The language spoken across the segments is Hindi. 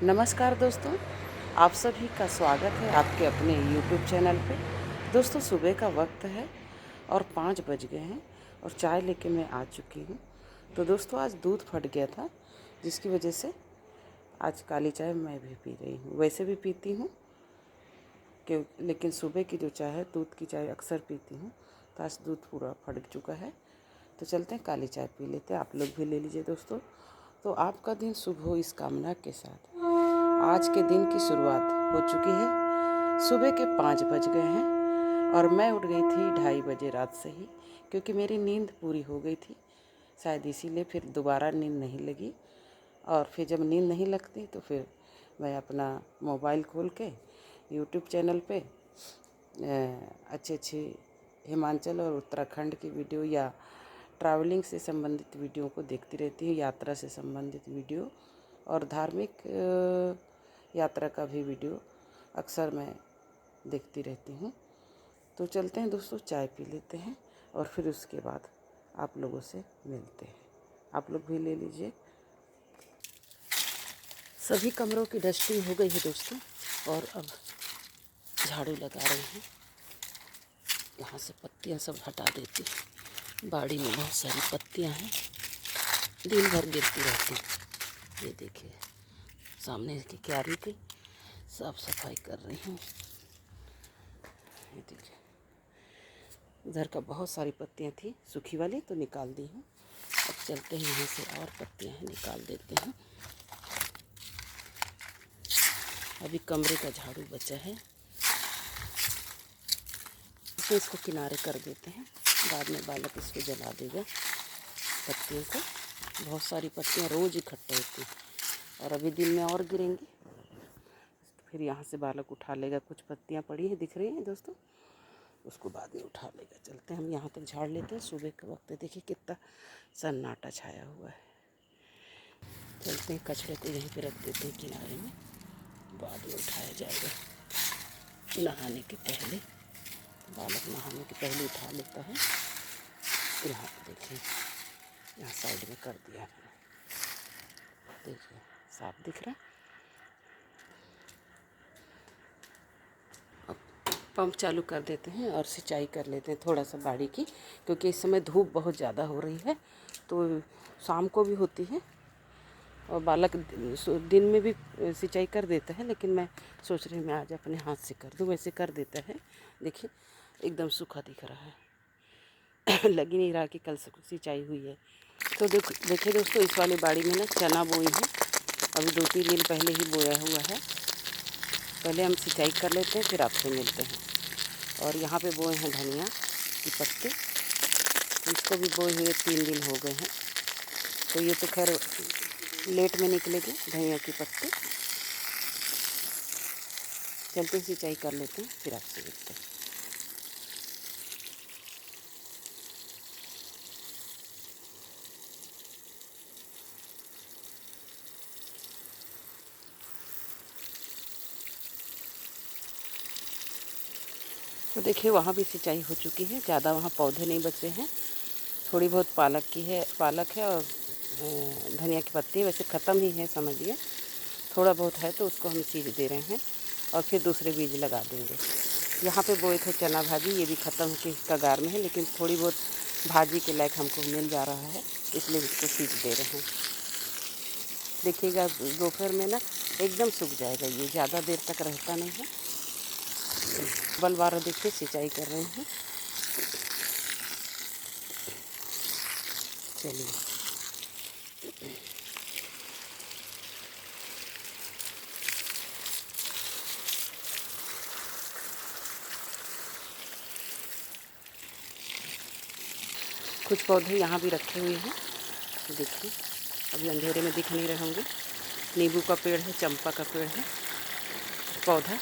नमस्कार दोस्तों, आप सभी का स्वागत है आपके अपने YouTube चैनल पे। दोस्तों सुबह का वक्त है और 5 बज गए हैं और चाय लेके मैं आ चुकी हूँ। तो दोस्तों आज दूध फट गया था, जिसकी वजह से आज काली चाय मैं भी पी रही हूँ। वैसे भी पीती हूँ लेकिन सुबह की जो चाय है, दूध की चाय अक्सर पीती हूँ। तो आज दूध पूरा फट चुका है, तो चलते हैं काली चाय पी लेते हैं। आप लोग भी ले लीजिए दोस्तों। तो आपका दिन शुभ हो इस कामना के साथ आज के दिन की शुरुआत हो चुकी है। सुबह के 5 बज गए हैं और मैं उठ गई थी 2:30 बजे रात से ही, क्योंकि मेरी नींद पूरी हो गई थी। शायद इसीलिए फिर दोबारा नींद नहीं लगी। और फिर जब नींद नहीं लगती तो फिर मैं अपना मोबाइल खोल के यूट्यूब चैनल पे अच्छे अच्छे हिमाचल और उत्तराखंड की वीडियो या ट्रैवलिंग से संबंधित वीडियो को देखती रहती हूँ। यात्रा से संबंधित वीडियो और धार्मिक यात्रा का भी वीडियो अक्सर मैं देखती रहती हूँ। तो चलते हैं दोस्तों, चाय पी लेते हैं और फिर उसके बाद आप लोगों से मिलते हैं। आप लोग भी ले लीजिए। सभी कमरों की डस्टिंग हो गई है दोस्तों और अब झाड़ू लगा रही हूँ। यहाँ से पत्तियाँ सब हटा देती हूँ। बाड़ी में बहुत सारी पत्तियाँ हैं, दिन भर गिरती रहती। ये देखिए सामने की क्यारी की साफ सफाई कर रही हूँ। ये देखिए उधर का बहुत सारी पत्तियाँ थी सूखी वाली, तो निकाल दी हूँ। अब चलते हैं, यहाँ से और पत्तियाँ हैं, निकाल देते हैं। अभी कमरे का झाड़ू बचा है, तो इसको किनारे कर देते हैं। बाद में बालक इसको जला देगा पत्तियों को। बहुत सारी पत्तियाँ रोज़ इकट्ठे होती और अभी दिन में और गिरेंगी, फिर यहाँ से बालक उठा लेगा। कुछ पत्तियाँ पड़ी हैं, दिख रही हैं दोस्तों, उसको बाद में उठा लेगा। चलते हैं हम यहाँ तक झाड़ लेते हैं। सुबह का वक्त है, देखिए कितना सन्नाटा छाया हुआ है। चलते हैं, कचरे को यहीं पे रख देते हैं किनारे में, बाद में उठाया जाएगा नहाने के पहले। बालक नहाने के पहले उठा लेता है। यहाँ पे देखिए, यहाँ साइड में कर दिया है, देखिए साफ दिख रहा है। अब पंप चालू कर देते हैं और सिंचाई कर लेते हैं थोड़ा सा बाड़ी की, क्योंकि इस समय धूप बहुत ज़्यादा हो रही है। तो शाम को भी होती है और बालक दिन में भी सिंचाई कर देता है, लेकिन मैं सोच रही हूँ मैं आज अपने हाथ से कर दूँ। वैसे कर देता है, देखिए एकदम सूखा दिख रहा है। लग ही नहीं रहा कि कल सिंचाई हुई है। तो देखिए दोस्तों, इस वाली बाड़ी में ना चना बोई है, अभी 2-3 दिन पहले ही बोया हुआ है। पहले हम सिंचाई कर लेते हैं, फिर आपसे मिलते हैं। और यहाँ पे बोए हैं धनिया की पत्ते, इसको भी बोए हुए 3 दिन हो गए हैं। तो ये तो खैर लेट में निकलेगी धनिया की पत्ते। चलते सिंचाई कर लेते हैं, फिर आपसे मिलते हैं। तो देखिए वहाँ भी सिंचाई हो चुकी है, ज़्यादा वहाँ पौधे नहीं बचे हैं। थोड़ी बहुत पालक है और धनिया की पत्ती वैसे ख़त्म ही है समझिए। थोड़ा बहुत है तो उसको हम सींच दे रहे हैं और फिर दूसरे बीज लगा देंगे। यहाँ पे बोए थे चना भाजी, ये भी ख़त्म के कगार में है, लेकिन थोड़ी बहुत भाजी के लायक हमको मिल जा रहा है, इसलिए इसको सींच दे रहे हैं। देखिएगा दोपहर में ना एकदम सूख जाएगा, ये ज़्यादा देर तक रहता नहीं है। बल बारह देखिए सिंचाई कर रहे हैं। चलिए कुछ पौधे यहाँ भी रखे हुए हैं, देखिए अभी अंधेरे में दिख नहीं रहे होंगे। नींबू का पेड़ है, चंपा का पेड़ है, पौधा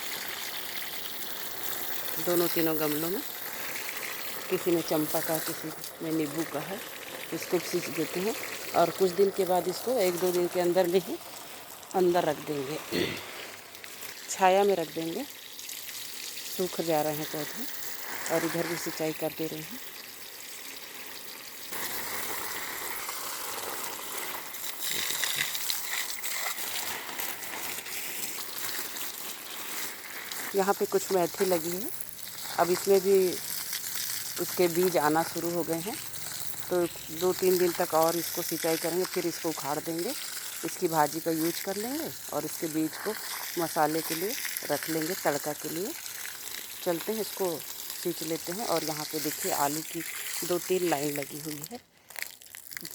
दोनों तीनों गमलों में, किसी में चंपा का, किसी में नींबू का है। इसको सींच देते हैं और कुछ दिन के बाद इसको 1-2 दिन के अंदर में ही अंदर रख देंगे, छाया में रख देंगे। सूख जा रहे हैं पौधे और इधर भी सिंचाई कर दे रहे हैं। यहाँ पे कुछ मेथी लगी है। अब इसमें भी उसके बीज आना शुरू हो गए हैं, तो 2-3 दिन तक और इसको सिंचाई करेंगे, फिर इसको उखाड़ देंगे, इसकी भाजी का यूज कर लेंगे और इसके बीज को मसाले के लिए रख लेंगे, तड़का के लिए। चलते हैं, इसको सींच लेते हैं। और यहाँ पे देखिए आलू की 2-3 लाइन लगी हुई है।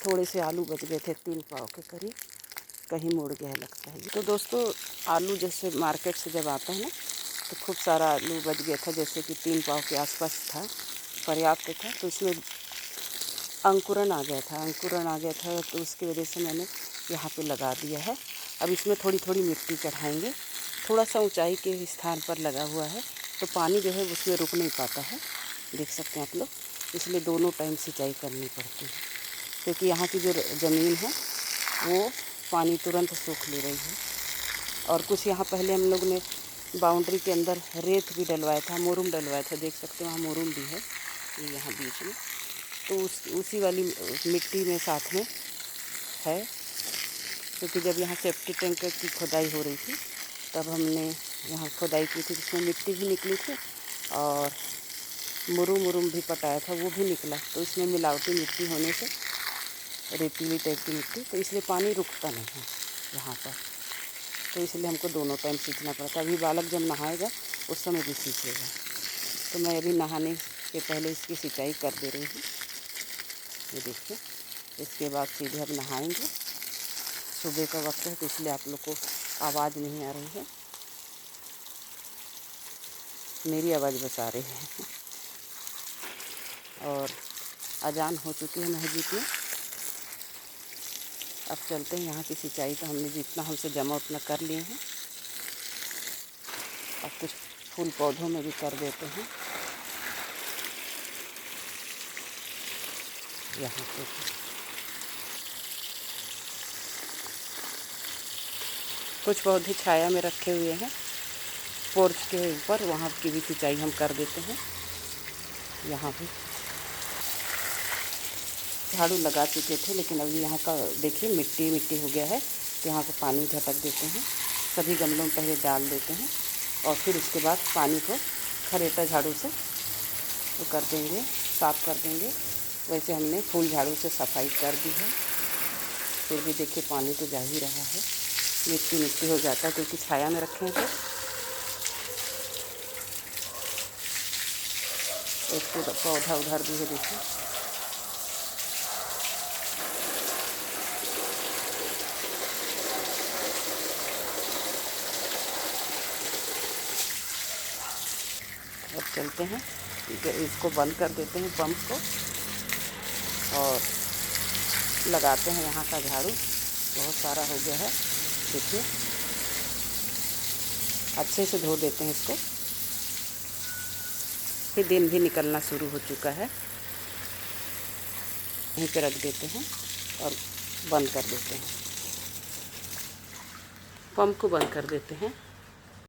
थोड़े से आलू बच गए थे, 3 पाव के करीब, कहीं मुड़ गया है लगता है। तो दोस्तों आलू जैसे मार्केट से जब आता है ना, तो खूब सारा आलू बच गया था, जैसे कि 3 पाव के आसपास था, पर्याप्त था। तो इसमें अंकुरन आ गया था, तो उसकी वजह से मैंने यहाँ पे लगा दिया है। अब इसमें थोड़ी थोड़ी मिट्टी चढ़ाएंगे। थोड़ा सा ऊंचाई के स्थान पर लगा हुआ है, तो पानी जो है उसमें रुक नहीं पाता है, देख सकते हैं आप लोग। इसलिए दोनों टाइम सिंचाई करनी पड़ती है, क्योंकि यहाँ की जो ज़मीन है वो पानी तुरंत सोख ले रही है। और कुछ यहाँ पहले हम लोग ने बाउंड्री के अंदर रेत भी डलवाया था, मोरूम डलवाया था, देख सकते हैं वहाँ मोरूम भी है, ये यहाँ बीच में। तो उसी वाली मिट्टी में साथ में है, क्योंकि जब यहाँ सेफ्टी टैंक की खुदाई हो रही थी, तब हमने यहाँ खुदाई की थी, जिसमें मिट्टी भी निकली थी और मुरूम भी पटाया था, वो भी निकला। तो इसमें मिलावटी मिट्टी होने से, रेतीली टाइप की मिट्टी, तो इसलिए पानी रुकता नहीं है यहाँ पर। तो इसलिए हमको दोनों टाइम सींचना पड़ता है। अभी बालक जब नहाएगा उस समय भी सींचेगा, तो मैं अभी नहाने से पहले इसकी सिंचाई कर दे रही हूँ। ये देखिए, इसके बाद सीधे अब नहाएंगे। सुबह का वक्त है, तो इसलिए आप लोग को आवाज़ नहीं आ रही है, मेरी आवाज़ बस आ रही है। और अजान हो चुकी है मस्जिद में। अब चलते हैं, यहाँ की सिंचाई तो हमने जितना हमसे जमा उतना कर लिए हैं। अब कुछ फूल पौधों में भी कर देते हैं। यहाँ पे कुछ पौधे छाया में रखे हुए हैं पोर्च के ऊपर, वहाँ की भी सिंचाई हम कर देते हैं। यहाँ भी झाड़ू लगा चुके थे, लेकिन अभी यहाँ का देखिए मिट्टी हो गया है, तो यहाँ का पानी झटक देते हैं। सभी गमलों में पहले डाल देते हैं और फिर उसके बाद पानी को खरेटा झाड़ू से वो कर देंगे, साफ़ कर देंगे। वैसे हमने फूल झाड़ू से सफाई कर दी है, फिर भी देखिए पानी तो जा ही रहा है, मिट्टी हो जाता है, क्योंकि छाया में रखें तो। एक पौधा उधर भी है, देखिए। अब चलते हैं, इसको बंद कर देते हैं पंप को और लगाते हैं यहाँ का झाड़ू। बहुत सारा हो गया है, देखिए। अच्छे से धो देते हैं इसको। फिर दिन भी निकलना शुरू हो चुका है, यहीं पे रख देते हैं और बंद कर देते हैं। पंप को बंद कर देते हैं।